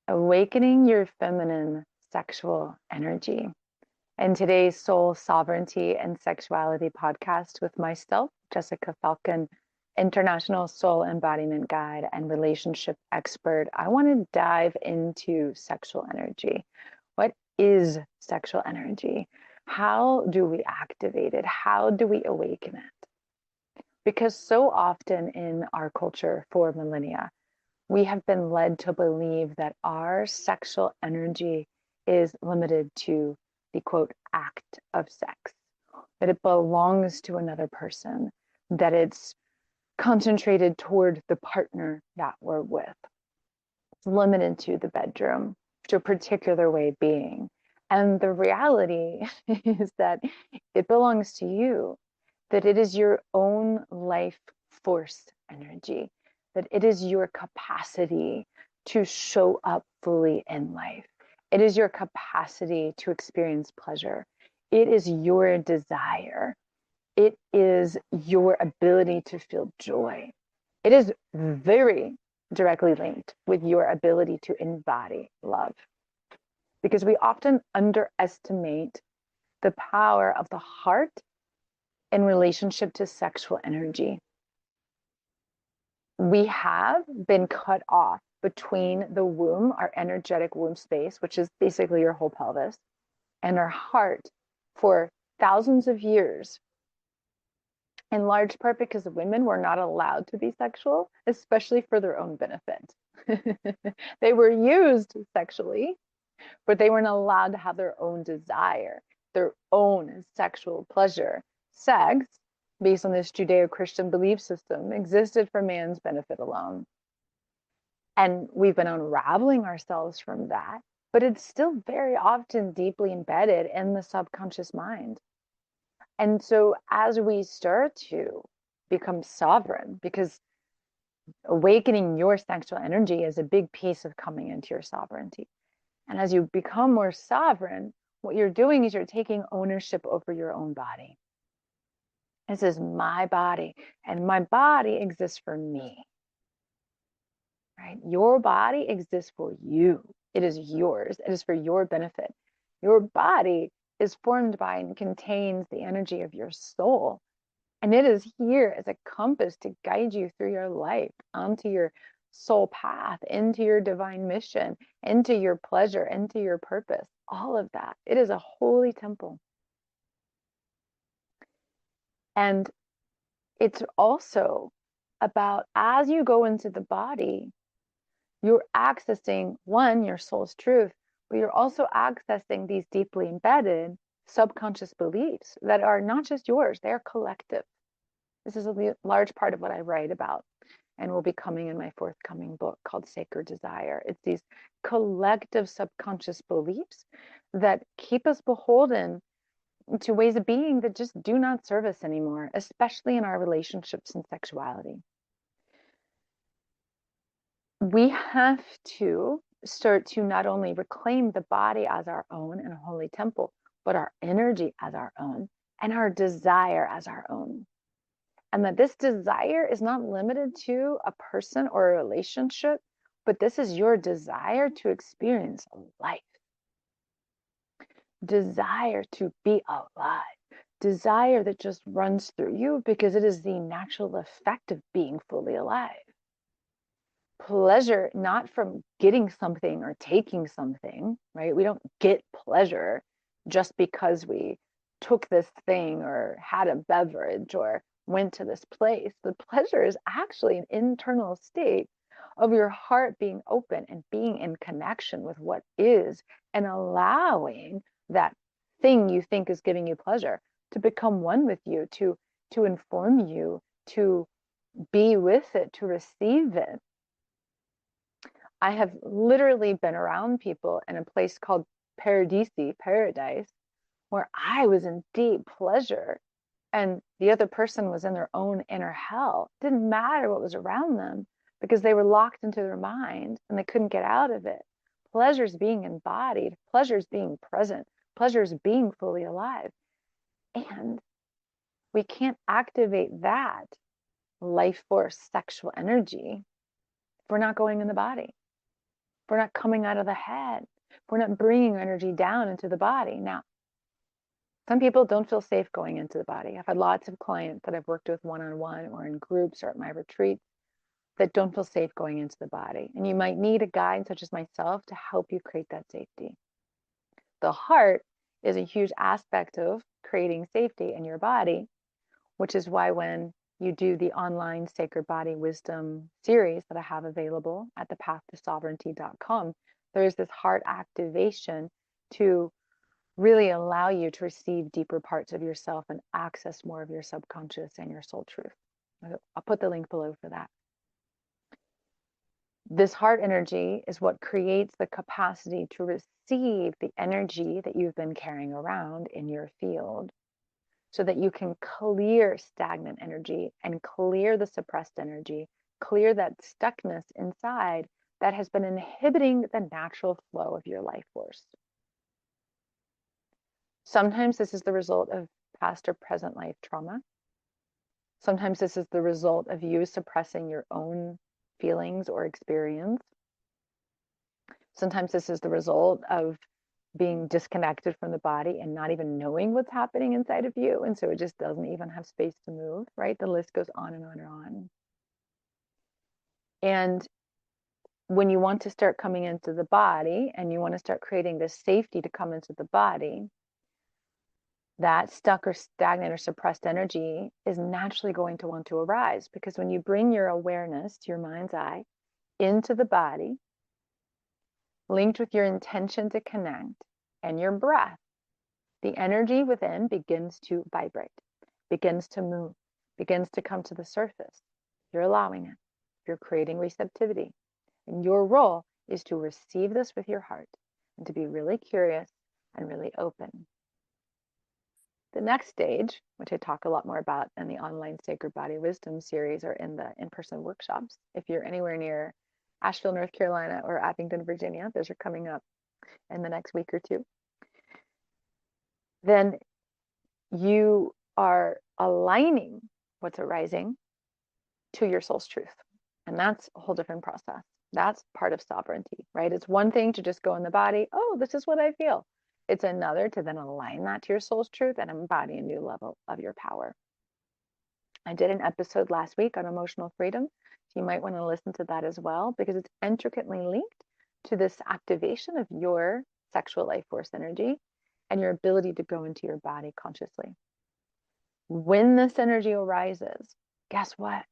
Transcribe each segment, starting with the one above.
Awakening your feminine sexual energy. And today's Soul Sovereignty and Sexuality podcast with myself, Jessica Falcon, international soul embodiment guide and relationship expert. I want to dive into sexual energy. What is sexual energy? How do we activate it? How do we awaken it? Because so often in our culture for millennia, we have been led to believe that our sexual energy is limited to the quote act of sex, that it belongs to another person, that it's concentrated toward the partner that we're with. It's limited to the bedroom, to a particular way of being. And the reality is that it belongs to you, that it is your own life force energy, that it is your capacity to show up fully in life. It is your capacity to experience pleasure. It is your desire. It is your ability to feel joy. It is very directly linked with your ability to embody love. Because we often underestimate the power of the heart in relationship to sexual energy. We have been cut off between the womb, our energetic womb space, which is basically your whole pelvis, and our heart for thousands of years, in large part because women were not allowed to be sexual, especially for their own benefit. They were used sexually, but they weren't allowed to have their own desire, their own sexual pleasure. Sex, based on this Judeo-Christian belief system, existed for man's benefit alone. And we've been unraveling ourselves from that, but it's still very often deeply embedded in the subconscious mind. And so as we start to become sovereign, because awakening your sexual energy is a big piece of coming into your sovereignty. And as you become more sovereign, what you're doing is you're taking ownership over your own body. This is my body, and my body exists for me. Right? Your body exists for you. It is yours. It is for your benefit. Your body is formed by and contains the energy of your soul. And it is here as a compass to guide you through your life, onto your soul path, into your divine mission, into your pleasure, into your purpose, all of that. It is a holy temple. And it's also about, as you go into the body, you're accessing, one, your soul's truth, but you're also accessing these deeply embedded subconscious beliefs that are not just yours, they're collective. This is a large part of what I write about and will be coming in my forthcoming book called Sacred Desire. It's these collective subconscious beliefs that keep us beholden to ways of being that just do not serve us anymore, especially in our relationships and sexuality. We have to start to not only reclaim the body as our own and a holy temple, but our energy as our own and our desire as our own. And that this desire is not limited to a person or a relationship, but this is your desire to experience life. Desire to be alive. Desire that just runs through you because it is the natural effect of being fully alive. Pleasure, not from getting something or taking something, right? We don't get pleasure just because we took this thing or had a beverage or went to this place. The pleasure is actually an internal state of your heart being open and being in connection with what is, and allowing that thing you think is giving you pleasure to become one with you, to inform you, to be with it, to receive it. I have literally been around people in a place called paradise, where I was in deep pleasure and the other person was in their own inner hell. It didn't matter what was around them because they were locked into their mind and they couldn't get out of it. Pleasure is being embodied. Pleasure is being present. Pleasure is being fully alive. And we can't activate that life force, sexual energy if we're not going in the body. if we're not coming out of the head, if we're not bringing energy down into the body. Now, some people don't feel safe going into the body. I've had lots of clients that I've worked with one-on-one or in groups or at my retreats that don't feel safe going into the body. And you might need a guide such as myself to help you create that safety. The heart is a huge aspect of creating safety in your body, which is why when you do the online Sacred Body Wisdom series that I have available at thepathtosovereignty.com, there's this heart activation to really allow you to receive deeper parts of yourself and access more of your subconscious and your soul truth. I'll put the link below for that. This heart energy is what creates the capacity to receive the energy that you've been carrying around in your field so that you can clear stagnant energy and clear the suppressed energy, clear that stuckness inside that has been inhibiting the natural flow of your life force. Sometimes this is the result of past or present life trauma. Sometimes this is the result of you suppressing your own feelings or experience. Sometimes this is the result of being disconnected from the body and not even knowing what's happening inside of you. And so it just doesn't even have space to move, right? The list goes on and on and on. And when you want to start coming into the body and you want to start creating this safety to come into the body, that stuck or stagnant or suppressed energy is naturally going to want to arise, because when you bring your awareness to your mind's eye into the body, linked with your intention to connect and your breath, the energy within begins to vibrate, begins to move, begins to come to the surface. You're allowing it. You're creating receptivity. And your role is to receive this with your heart and to be really curious and really open. The next stage, which I talk a lot more about in the online Sacred Body Wisdom series or in the in-person workshops, if you're anywhere near Asheville, North Carolina, or Abingdon, Virginia, those are coming up in the next week or two, then you are aligning what's arising to your soul's truth. And that's a whole different process. That's part of sovereignty, right? It's one thing to just go in the body, oh, this is what I feel. It's another to then align that to your soul's truth and embody a new level of your power. I did an episode last week on emotional freedom. So you might want to listen to that as well, because it's intricately linked to this activation of your sexual life force energy and your ability to go into your body consciously. When this energy arises, guess what?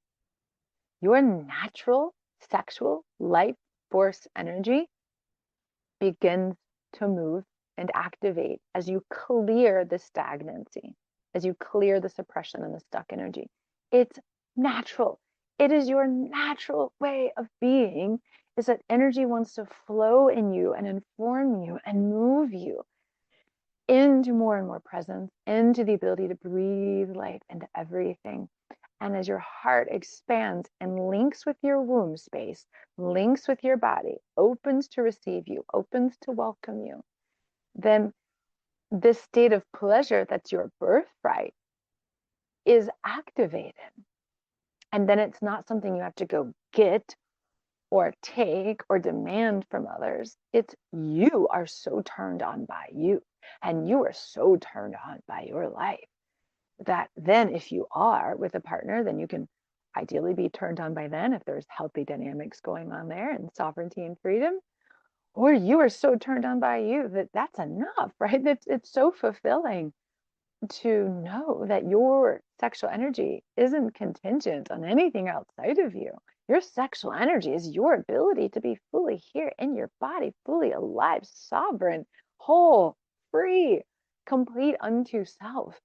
Your natural sexual life force energy begins to move and activate as you clear the stagnancy, as you clear the suppression and the stuck energy. It's natural. It is your natural way of being, is that energy wants to flow in you and inform you and move you into more and more presence, into the ability to breathe life into everything. And as your heart expands and links with your womb space, links with your body, opens to receive you, opens to welcome you, then this state of pleasure that's your birthright is activated. And then it's not something you have to go get or take or demand from others. It's you are so turned on by you, and you are so turned on by your life that then if you are with a partner, then you can ideally be turned on by them if there's healthy dynamics going on there and sovereignty and freedom. Or you are so turned on by you that that's enough, right? It's so fulfilling to know that your sexual energy isn't contingent on anything outside of you. Your sexual energy is your ability to be fully here in your body, fully alive, sovereign, whole, free, complete unto self.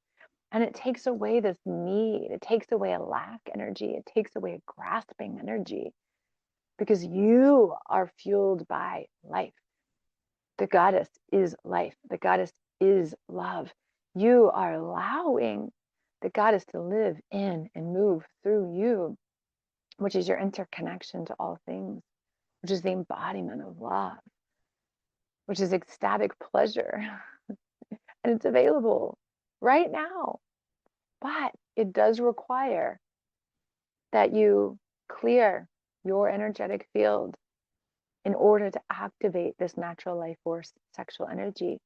And it takes away this need. It takes away a lack energy. It takes away a grasping energy, because you are fueled by life. The goddess is life. The goddess is love. You are allowing the goddess to live in and move through you, which is your interconnection to all things, which is the embodiment of love, which is ecstatic pleasure. And it's available right now. But it does require that you clear your energetic field in order to activate this natural life force sexual energy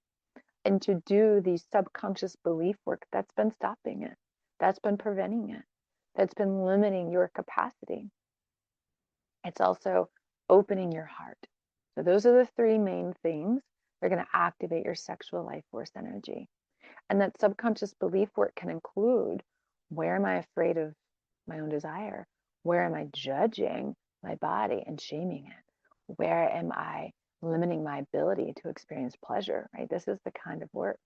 and to do the subconscious belief work that's been stopping it, that's been preventing it, that's been limiting your capacity. It's also opening your heart. So those are the three main things that are going to activate your sexual life force energy. And that subconscious belief work can include, where am I afraid of my own desire? Where am I judging my body and shaming it? Where am I limiting my ability to experience pleasure, right? This is the kind of work.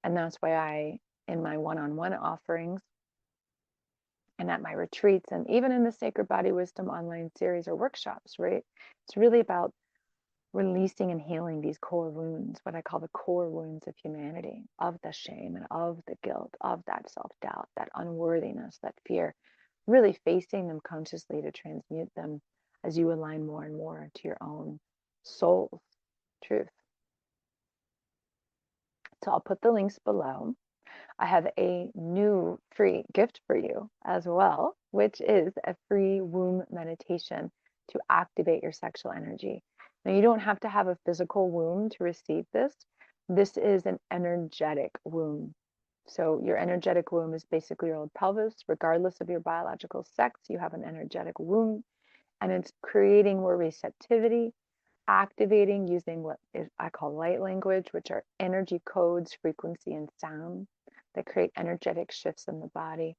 And that's why in my one-on-one offerings and at my retreats, and even in the Sacred Body Wisdom online series or workshops, right? It's really about releasing and healing these core wounds, what I call the core wounds of humanity, of the shame and of the guilt, of that self-doubt, that unworthiness, that fear, really facing them consciously to transmute them as you align more and more to your own soul's truth. So I'll put the links below. I have a new free gift for you as well, which is a free womb meditation to activate your sexual energy. Now, you don't have to have a physical womb to receive this. This is an energetic womb. So your energetic womb is basically your old pelvis. Regardless of your biological sex, you have an energetic womb, and it's creating more receptivity, activating using what I call light language, which are energy codes, frequency, and sound that create energetic shifts in the body.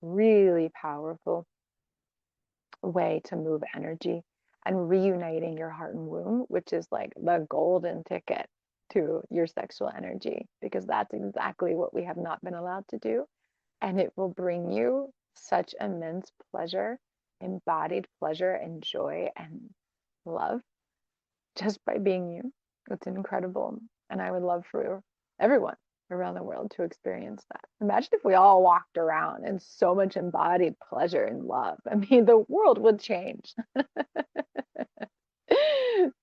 Really powerful way to move energy and reuniting your heart and womb, which is like the golden ticket to your sexual energy, because that's exactly what we have not been allowed to do. And it will bring you such immense pleasure, embodied pleasure and joy and love just by being you. It's incredible. And I would love for everyone around the world to experience that. Imagine if we all walked around in so much embodied pleasure and love. I mean, the world would change.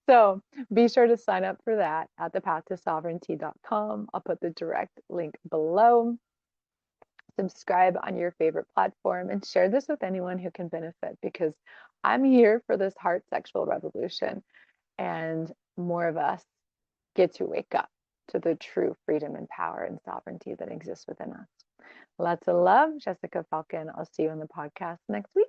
So be sure to sign up for that at thepathtosovereignty.com. I'll put the direct link below. Subscribe on your favorite platform and share this with anyone who can benefit, because I'm here for this heart sexual revolution, and more of us get to wake up to the true freedom and power and sovereignty that exists within us. Lots of love, Jessica Falcon. I'll see you on the podcast next week.